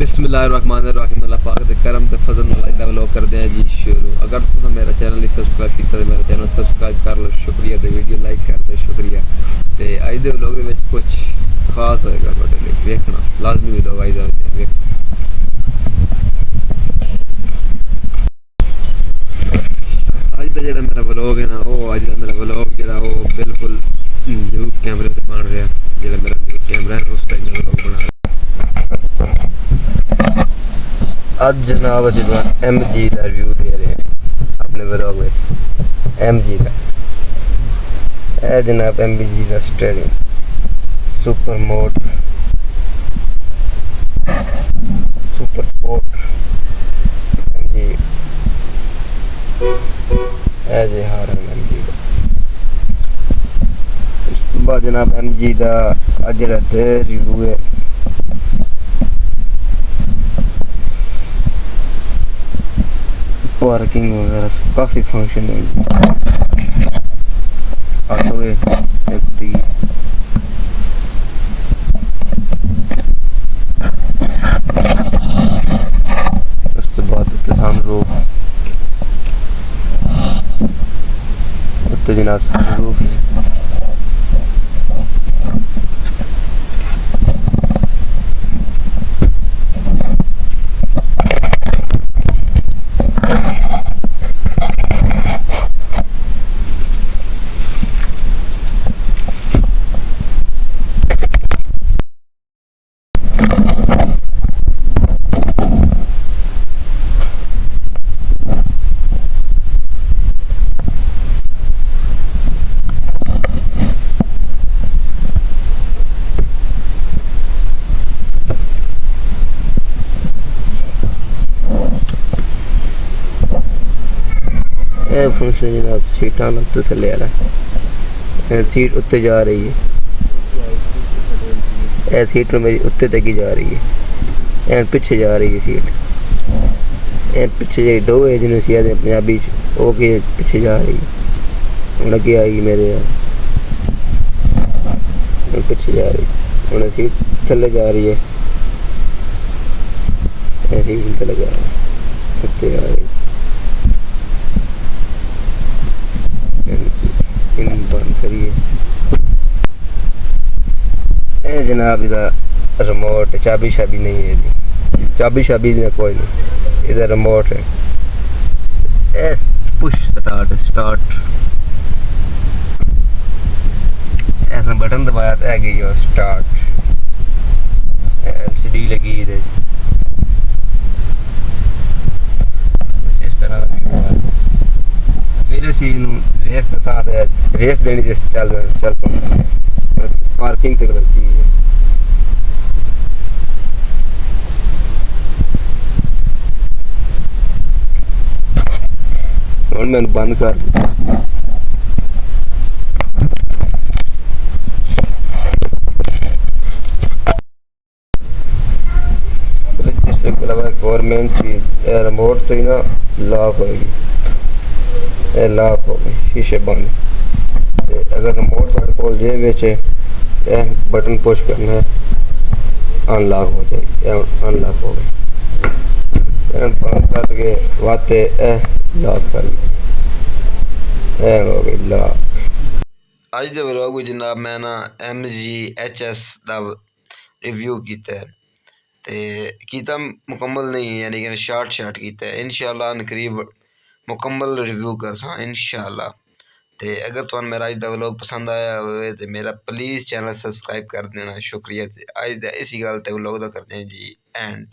बिस्मिल्लाहिर्रहमानिर्रहीम। अल्लाह पाक दे करम ते फजल नाल अज दा व्लॉग करदे हैं जी शुरू। अगर तुम मेरा चैनल नहीं सब्सक्राइब कीता तो मेरा चैनल सब्सक्राइब कर लो, शुक्रिया। ते वीडियो लाइक कर दो, शुक्रिया। ते अज दे व्लॉग दे विच कुछ खास होएगा तुहाडे लई, वेखना लाजमी व्लॉग अज दा वेखना। अज दा जेह्ड़ा मेरा व्लॉग है ना, वो अज दा मेरा व्लॉग जेह्ड़ा वो बिल्कुल न्यू कैमरे ते बन रहा। जेह्ड़ा मेरा न्यू कैमरा है उस टाइम व्लॉग बना रहा। आज जनाब अस MG का रिव्यू दे रहे हैं अपने व्लॉग में। MG का है जनाब, MG का steering super mode super sport MG है जी। हार MG का उस तो बाद जनाब MG का अज जेह्ड़ा रिव्यू है पार्किंग वगैरह काफ़ी फंक्शन है। ऑटो है उसके बाद सनरूफ उत्ते जनाब सनरूफ है। फंक्शन जनाब सीटा तो थले वाला सीट उत्ते जा रही है। ए सीट मेरी उत्ते तक ही जा रही है। एंड पीछे जा रही है सीट। एंड पीछे जी डो है जिन्हें सिया पंजाबी वो के पीछे जा रही है। उन्हें क्या आई मेरे यार पीछे जा रही। उन्हें सीट थले जा रही है। सीट थले जा रही है, उत्ते जा रही। बंद करिए ए जनाब। इधर रिमोट चाबी शाबी नहीं है जी, चाबी शाबी कोई नहीं। इधर रिमोट है ए पुश स्टार्ट ऐसा बटन दबाया तो है गई और स्टार्ट। LCD लगी इधर इस तरह का व्यू है। फिर असी रेस के साथ रेस देनी जिस चल पार्किंग तक लगती है। और मैंने बंद कर गवर्नमेंट चीज रिमोट तो ही ना लॉक होगी। लॉक हो गई, शीशे बंद। अगर रिमोट ਤੁਹਾਡੇ ਕੋਲ ਜੇ ਵਿੱਚ ਇਹ बटन पुश करना है अनलॉक हो जाएगी। अनलॉक हो गई बंद करके वाते लॉक कर हो गई लॉक। अज दे व्लॉग में जनाब मैं ना MG HS का रिव्यू किया कीता मुकम्मल नहीं यानी कि शार्ट किया। इंशाअल्लाह करीब मुकम्मल रिव्यू करसा इंशाअल्लाह। ते अगर तुम मेरा अज दा व्लॉग पसंद आया हो तो मेरा प्लीज़ चैनल सब्सक्राइब कर देना, शुक्रिया। अज इसी गल ते व्लॉग दा करते हैं जी एंड।